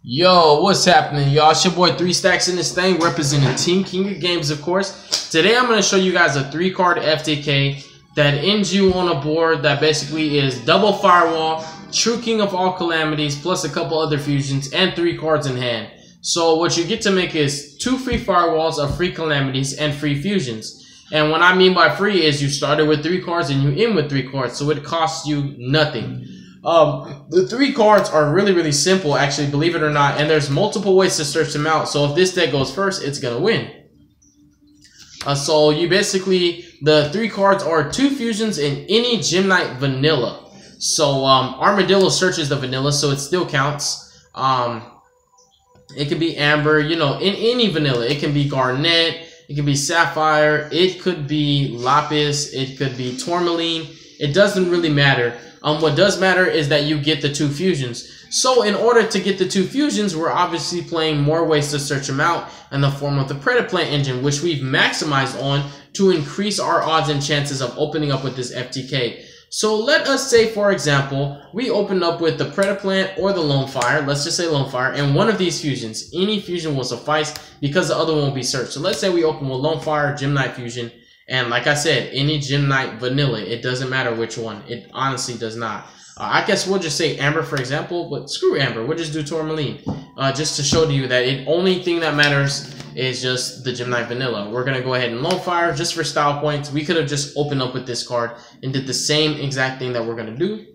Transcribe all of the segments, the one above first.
Yo, what's happening, y'all? It's your boy 3 Stacks in this thing, representing Team King of Games, of course. Today, I'm going to show you guys a 3-card FTK that ends you on a board that basically is double Firewall, True King of all calamities, plus a couple other fusions, and 3 cards in hand. So what you get to make is 2 free Firewalls, of free calamities, and free fusions. And what I mean by free is you started with 3 cards and you end with 3 cards, so it costs you nothing. The 3 cards are really simple, actually, believe it or not, and there's multiple ways to search them out. So if this deck goes first, it's gonna win. So you basically, the 3 cards are 2 fusions in any Gem Knight vanilla. So Armadillo searches the vanilla, so it still counts. It could be Amber, you know, in any vanilla. It can be Garnet, it can be Sapphire, it could be Lapis, it could be Tourmaline. It doesn't really matter. What does matter is that you get the 2 fusions. So in order to get the 2 fusions, we're obviously playing more ways to search them out in the form of the Predaplant engine, which we've maximized on to increase our odds and chances of opening up with this FTK. So let us say, for example, we open up with the Predaplant or the Lone Fire. Let's just say Lone Fire, and one of these fusions. Any fusion will suffice because the other one will be searched. So let's say we open with Lone Fire, Gem Knight fusion. And like I said, any Gem Knight vanilla, it doesn't matter which one. It honestly does not. I guess we'll just say Amber, for example, but screw Amber. We'll just do Tourmaline. Just to show to you that the only thing that matters is just the Gem Knight vanilla. We're going to go ahead and Lone Fire just for style points. We could have just opened up with this card and did the same exact thing that we're going to do.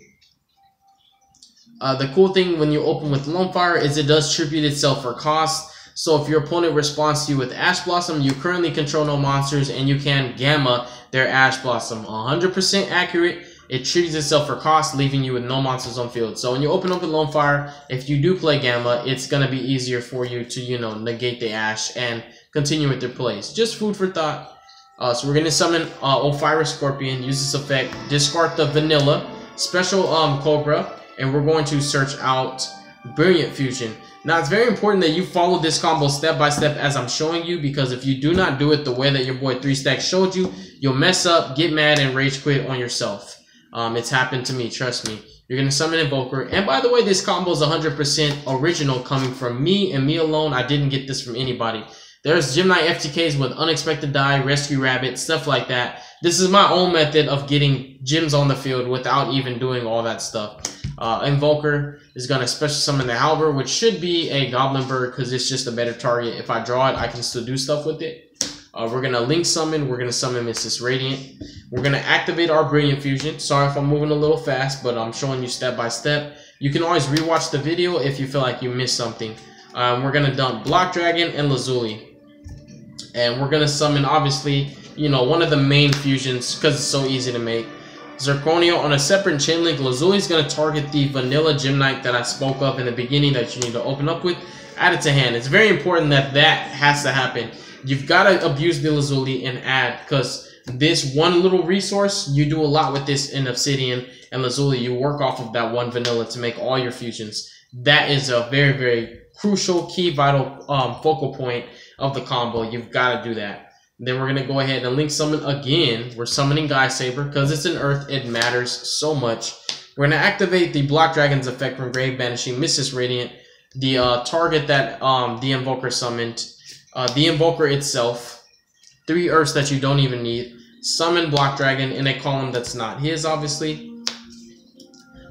The cool thing when you open with Lone Fire is it does tribute itself for cost. So if your opponent responds to you with Ash Blossom, you currently control no monsters and you can Gamma their Ash Blossom. 100% accurate. It tributes itself for cost, leaving you with no monsters on field. So when you open up with Lone Fire, if you do play Gamma, it's going to be easier for you to, you know, negate the Ash and continue with your plays. Just food for thought. So we're going to summon Ophiris Scorpion, use this effect, discard the Vanilla, special Cobra, and we're going to search out Brilliant Fusion. Now, it's very important that you follow this combo step by step as I'm showing you, because if you do not do it the way that your boy 3 Stacks showed you, you'll mess up, get mad, and rage quit on yourself. It's happened to me, trust me. You're going to summon Invoker. And by the way, this combo is 100% original, coming from me and me alone. I didn't get this from anybody. There's Gem Knight FTKs with Unexpected Die, Rescue Rabbit, stuff like that. This is my own method of getting gems on the field without even doing all that stuff. Invoker is going to special summon the Halberd, which should be a Goblin Bird because it's just a better target. If I draw it, I can still do stuff with it. We're going to Link Summon. We're going to summon Mrs. Radiant. We're going to activate our Brilliant Fusion. Sorry if I'm moving a little fast, but I'm showing you step by step. You can always rewatch the video if you feel like you missed something. We're going to dump Block Dragon and Lazuli. And we're going to summon, obviously, you know, one of the main fusions because it's so easy to make. Zirconio on a separate chain link. Lazuli is going to target the vanilla Gem Knight that I spoke of in the beginning that you need to open up with. Add it to hand. It's very important that that has to happen. You've got to abuse the Lazuli and add, because this one little resource, you do a lot with this in Obsidian and Lazuli. You work off of that one vanilla to make all your fusions. That is a very crucial, key, vital focal point of the combo. You've got to do that. Then we're going to go ahead and Link Summon again. We're summoning Guy Saber because it's an Earth. It matters so much. We're going to activate the Block Dragon's effect from Grave Banishing Mrs. Radiant. The target that the Invoker summoned. The Invoker itself. 3 Earths that you don't even need. Summon Block Dragon in a column that's not his, obviously.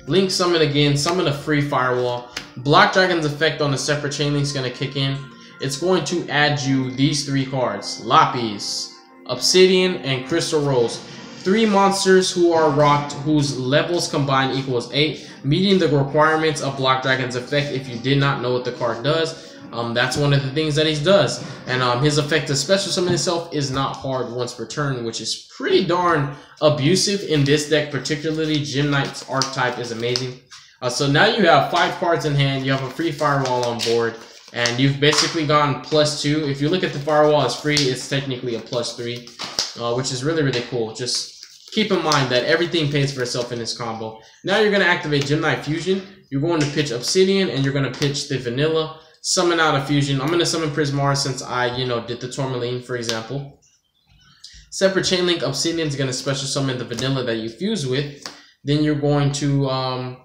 Link Summon again. Summon a free Firewall. Block Dragon's effect on the separate chain link is going to kick in. It's going to add you these 3 cards. Lapis, Obsidian, and Crystal Rose. 3 monsters who are rocked, whose levels combined equals 8, meeting the requirements of Block Dragon's effect. If you did not know what the card does, that's one of the things that he does. And his effect to special summon itself is not hard once per turn, which is pretty darn abusive in this deck, particularly. Gem Knight's archetype is amazing. So now you have 5 cards in hand, you have a free Firewall on board, and you've basically gone +2. If you look at the Firewall as free, it's technically a +3, which is really cool. Just keep in mind that everything pays for itself in this combo. Now you're going to activate Gem Knight Fusion. You're going to pitch Obsidian, and you're going to pitch the Vanilla. Summon out a fusion. I'm going to summon Prismar since I, did the Tourmaline, for example. Separate chain link, Obsidian is going to special summon the Vanilla that you fuse with. Then you're going to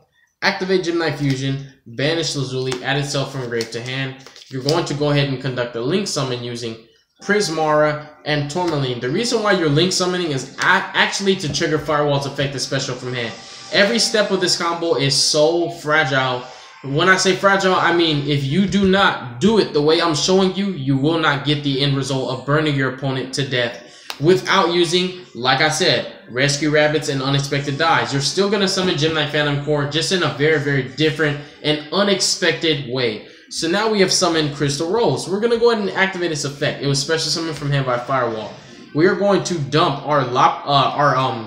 activate Gemini Fusion, banish Lazuli, add itself from grave to hand. You're going to go ahead and conduct a link summon using Prismara and Tourmaline. The reason why you're link summoning is actually to trigger Firewall's effect special from hand. Every step of this combo is so fragile. When I say fragile, I mean if you do not do it the way I'm showing you, you will not get the end result of burning your opponent to death without using, like I said, Rescue Rabbits and Unexpected Dies. You're still going to summon Gemini Phantom Core, just in a very, very different and unexpected way. So now we have summoned Crystal Rose. We're going to go ahead and activate its effect. It was special summoned from hand by Firewall. We are going to dump our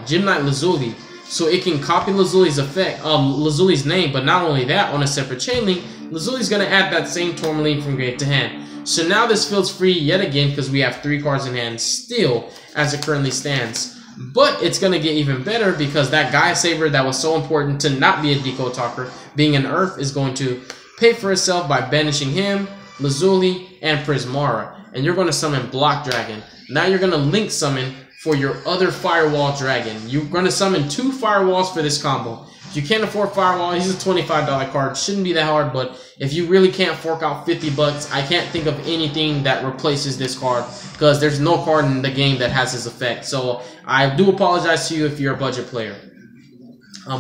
Gemini Lazuli, so it can copy Lazuli's effect, Lazuli's name, but not only that, on a separate chain link, Lazuli's going to add that same Tourmaline from grave to hand. So now this field's free yet again because we have 3 cards in hand still as it currently stands. But it's going to get even better because that Gaia Saber that was so important to not be a decode talker, being an Earth, is going to pay for itself by banishing him, Lazuli, and Prismara. And you're going to summon Block Dragon. Now you're going to link summon for your other Firewall Dragon. You're going to summon 2 Firewalls for this combo. If you can't afford Firewall, he's a $25 card. Shouldn't be that hard, but if you really can't fork out 50 bucks, I can't think of anything that replaces this card because there's no card in the game that has his effect. So I do apologize to you if you're a budget player,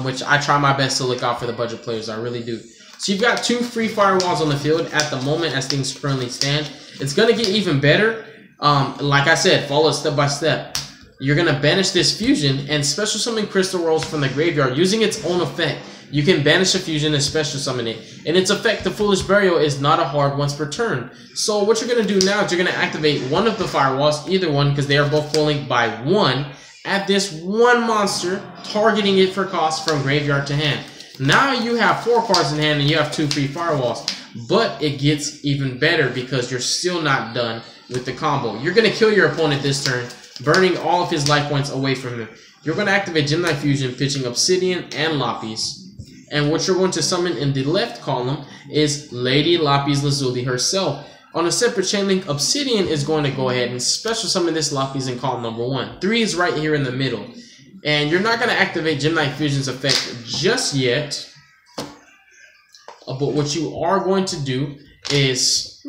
which I try my best to look out for the budget players. I really do. So you've got 2 free Firewalls on the field at the moment as things currently stand. It's going to get even better. Like I said, follow it step by step. You're going to banish this fusion and special summon Crystal Rose from the graveyard using its own effect. You can banish a fusion and special summon it. And its effect, the Foolish Burial, is not a hard once per turn. So what you're going to do now is you're going to activate one of the Firewalls, either one, because they are both full link by 1, at this one monster, targeting it for cost from graveyard to hand. Now you have 4 cards in hand and you have 2 free Firewalls. But it gets even better because you're still not done with the combo. You're going to kill your opponent this turn, burning all of his life points away from him. You're going to activate Gemini Fusion, pitching Obsidian and Lapis. And what you're going to summon in the left column is Lady Lapis Lazuli herself. On a separate chain link, Obsidian is going to go ahead and special summon this Lapis in column number 1. 3 is right here in the middle. And you're not going to activate Gemini Fusion's effect just yet. But what you are going to do is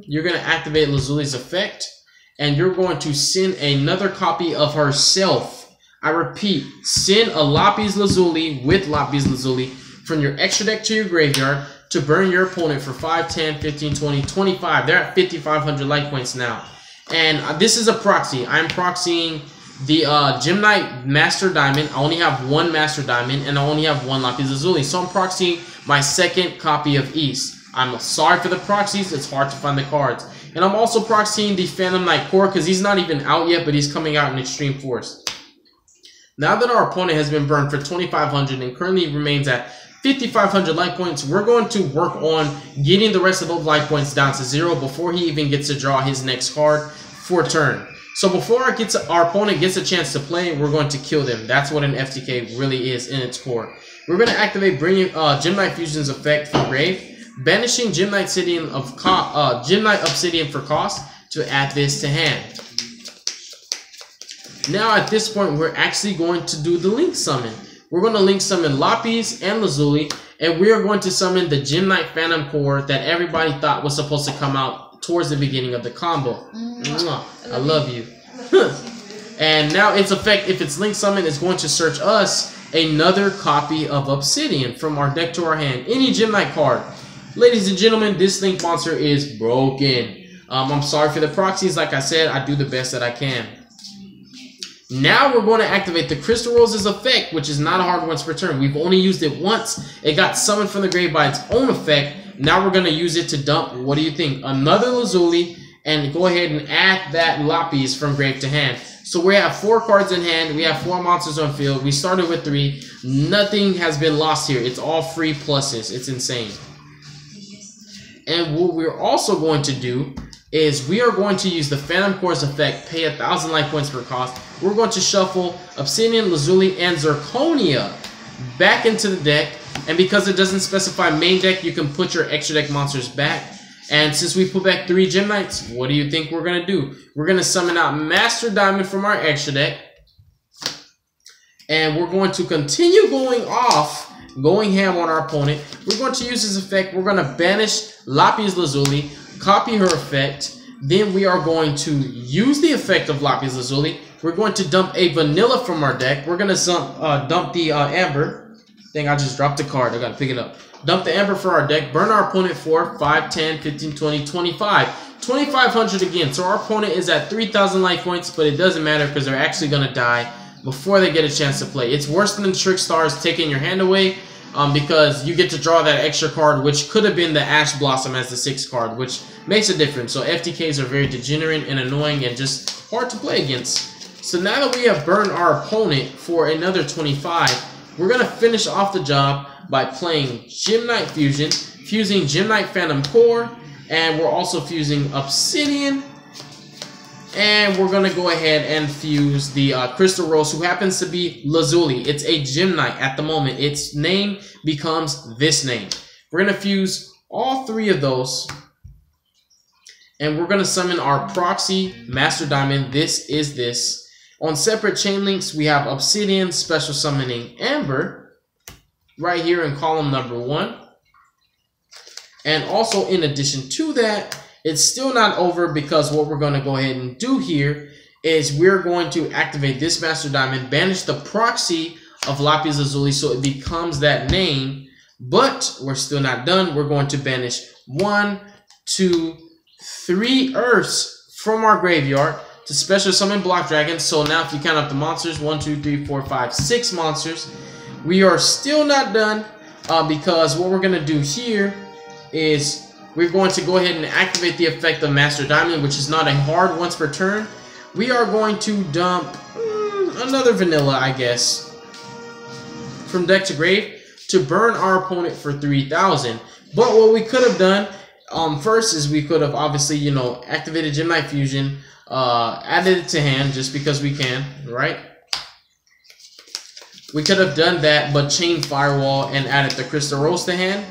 you're going to activate Lazuli's effect. And you're going to send another copy of herself. I repeat, send a Lapis Lazuli with Lapis Lazuli from your extra deck to your graveyard to burn your opponent for 5, 10, 15, 20, 25. They're at 5,500 life points now. And this is a proxy. I'm proxying the Gemini Master Diamond. I only have 1 Master Diamond and I only have 1 Lapis Lazuli. So I'm proxying my second copy of East. I'm sorry for the proxies. It's hard to find the cards. And I'm also proxying the Phantom Knight Core because he's not even out yet, but he's coming out in Extreme Force. Now that our opponent has been burned for 2,500 and currently remains at 5,500 life points, we're going to work on getting the rest of those life points down to 0 before he even gets to draw his next card for turn. So before our opponent gets a chance to play, we're going to kill them. That's what an FTK really is in its core. We're going to activate Gemini Fusion's effect from grave, banishing Gemini Obsidian for cost to add this to hand. Now at this point, we're actually going to do the link summon. We're going to link summon Lapis and Lazuli, and we are going to summon the Gemini Phantom Core that everybody thought was supposed to come out towards the beginning of the combo. I love you. And now its effect, if it's link summon, is going to search us another copy of Obsidian from our deck to our hand. Any Gemini card. Ladies and gentlemen, this link monster is broken. I'm sorry for the proxies. Like I said, I do the best that I can. Now we're going to activate the Crystal Rose's effect, which is not a hard once per turn. We've only used it once. It got summoned from the grave by its own effect. Now we're going to use it to dump, what do you think, another Lazuli, and go ahead and add that Lapis from grave to hand. So we have 4 cards in hand. We have 4 monsters on field. We started with 3. Nothing has been lost here. It's all free pluses. It's insane. And what we're also going to do is we are going to use the Phantom Core's effect, pay 1,000 life points per cost. We're going to shuffle Obsidian, Lazuli, and Zirconia back into the deck. And because it doesn't specify main deck, you can put your extra deck monsters back. And since we put back 3 Gem Knights, what do you think we're going to do? We're going to summon out Master Diamond from our extra deck. And we're going to continue going off going ham on our opponent. We're going to use this effect. We're going to banish Lapis Lazuli, copy her effect. Then we are going to use the effect of Lapis Lazuli. We're going to dump a vanilla from our deck. We're going to dump the amber. Dang, I just dropped the card. I got to pick it up. Dump the amber for our deck. Burn our opponent for 5, 10, 15, 20, 25. 2,500 again. So our opponent is at 3,000 life points, but it doesn't matter because they're actually going to die before they get a chance to play. It's worse than Trick Stars taking your hand away because you get to draw that extra card, which could have been the Ash Blossom as the 6th card, which makes a difference. So FTKs are very degenerate and annoying and just hard to play against. So now that we have burned our opponent for another 25, we're going to finish off the job by playing Gymnite Fusion, fusing Gymnite Phantom Core, and we're also fusing Obsidian. And we're going to go ahead and fuse the Crystal Rose, who happens to be Lazuli. It's a Gymnite at the moment. Its name becomes this name. We're going to fuse all 3 of those. And we're going to summon our Proxy Master Diamond. This is this. On separate chain links, we have Obsidian special summoning Amber right here in column number 1. And also in addition to that, it's still not over because what we're going to go ahead and do here is we're going to activate this Master Diamond, banish the proxy of Lapis Lazuli so it becomes that name, but we're still not done. We're going to banish 1, 2, 3 Earths from our graveyard to special summon Block Dragon. So now if you count up the monsters, 1, 2, 3, 4, 5, 6 monsters. We are still not done because what we're going to do here is we're going to go ahead and activate the effect of Master Diamond, which is not a hard once per turn. We are going to dump another vanilla, I guess, from deck to grave to burn our opponent for 3,000. But what we could have done first is we could have obviously, you know, activated Gymnite Fusion, added it to hand just because we can, right? We could have done that, but chained Firewall and added the Crystal Rose to hand,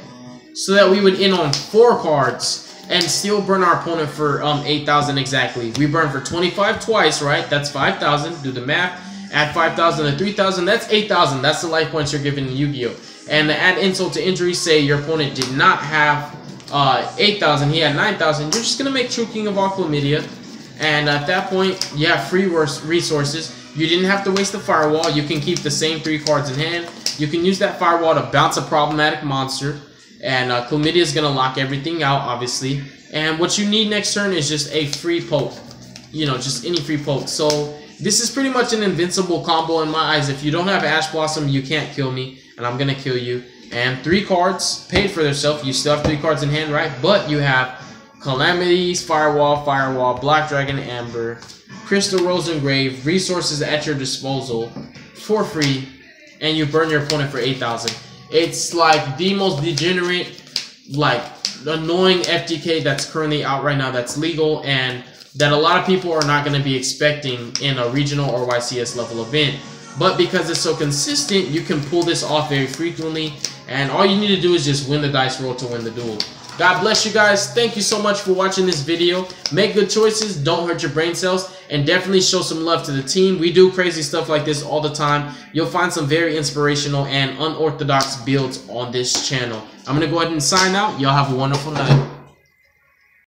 so that we would end on 4 cards and still burn our opponent for 8,000 exactly. We burn for 25 twice, right? That's 5,000. Do the math. Add 5,000 to 3,000. That's 8,000. That's the life points you're giving Yu-Gi-Oh! And to add insult to injury, say your opponent did not have 8,000. He had 9,000. You're just going to make True King of all Chlamydia. And at that point, you have free resources. You didn't have to waste the Firewall. You can keep the same 3 cards in hand. You can use that Firewall to bounce a problematic monster. And Chlamydia is going to lock everything out, obviously. And what you need next turn is just a free poke. You know, just any free poke. So this is pretty much an invincible combo in my eyes. If you don't have Ash Blossom, you can't kill me. And I'm going to kill you. And 3 cards paid for themselves. You still have 3 cards in hand, right? But you have Calamities, Firewall, Firewall, Black Dragon, Amber, Crystal Rose Engraved, resources at your disposal for free. And you burn your opponent for 8,000. It's like the most degenerate, like annoying FTK that's currently out right now that's legal and that a lot of people are not going to be expecting in a regional or YCS level event. But because it's so consistent, you can pull this off very frequently, and all you need to do is just win the dice roll to win the duel. God bless you guys. Thank you so much for watching this video. Make good choices, don't hurt your brain cells, and definitely show some love to the team. We do crazy stuff like this all the time. You'll find some very inspirational and unorthodox builds on this channel. I'm going to go ahead and sign out. Y'all have a wonderful night.